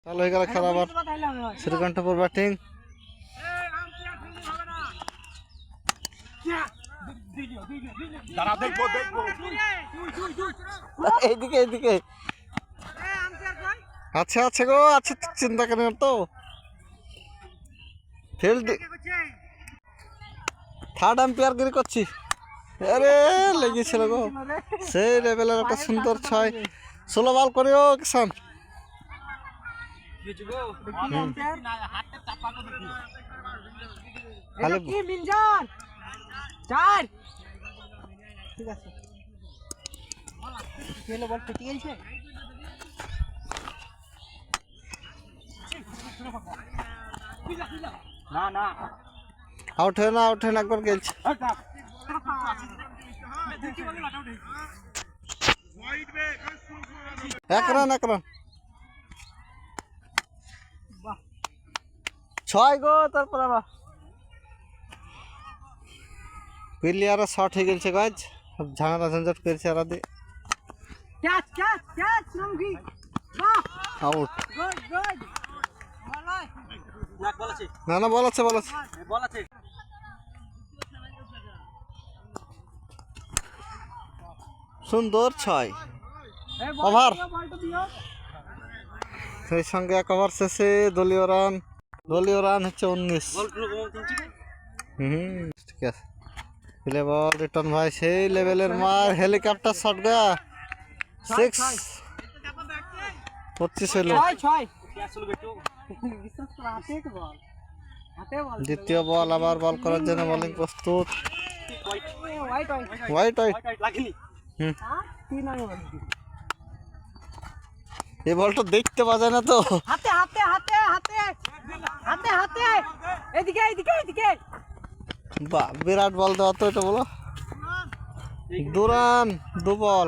চালু হয়ে গেল খেলা আবার শ্রীকণ্ঠপুর ব্যাটিং। এইদিকে এইদিকে আচ্ছা আচ্ছা গো আচ্ছা চিন্তা করেন তো ফিল্ড থার্ড আম্পায়ার গিরি করছি। আরে লেগেছিল গো সেই লেভেলের একটা সুন্দর 6 16 বল করিও কিষান। আউট হয় না একবার গেলছে। এক রান 6 গো। তারপর আবার প্লেয়ার শর্ট হয়ে গেছে গাছ ঝামেলা ঝঞ্ঝট করেছে আর আদি আউট। না না বল আছে সুন্দর 6 ওভার। সেই সঙ্গে 1 ওভার শেষে দলীয় রান হচ্ছে 19। ঠিক আছে প্লে বল রিটার্ন ভাই সেই লেভেলের মার হেলিকপ্টার শট গা 6 25 হলো। দ্বিতীয় বল আবার বল করার জন্য বোলিং প্রস্তুত। হোয়াইট এই বলটা দেখতে পাওয়া যায় না তো বাহ বিরাট বল দেওয়া তো এটা বলো 2 রান 2 বল।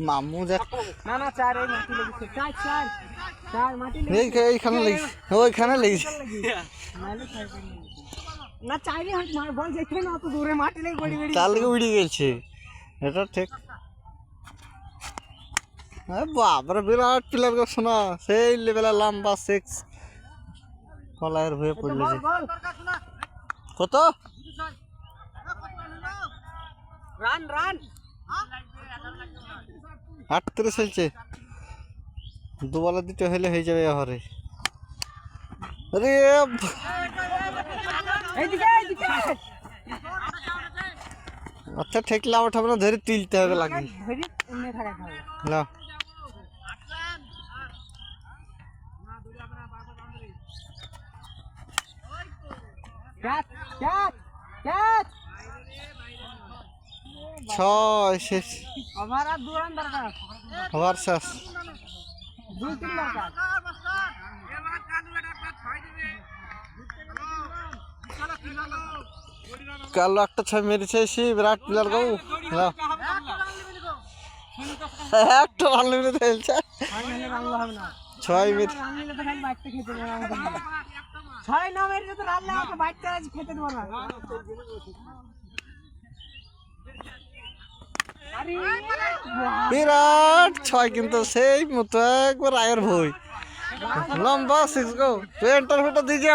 মামু এইখানে লেগেছে ওইখানে লেগেছে তার লেগে উড়ে গেছে এটা ঠিক। বাবরে বিরাট প্লেয়ার গো শোনা সেই লেভেলের লম্বা 6 কলায়ের হয়ে পড়লো যে কত রান 38 চলছে 2 বলে 2টা হলে হয়ে যাবে এবারে। আরে আচ্ছা ঠেকলে আউট হবে না ধরে তুলতে হবে লাগে না ছয় শেষ ওভার শেষ। কালো একটা 6 মেরেছে সে বিরাট প্লেয়ার গো একটা রান মেরে ফেলছে 6 মিনিট বিরাট 6 কিন্তু সেই মতো একবার আয়ের ভই লম্বা 6 গো। তো এন্টারভিউটা দিয়েছি।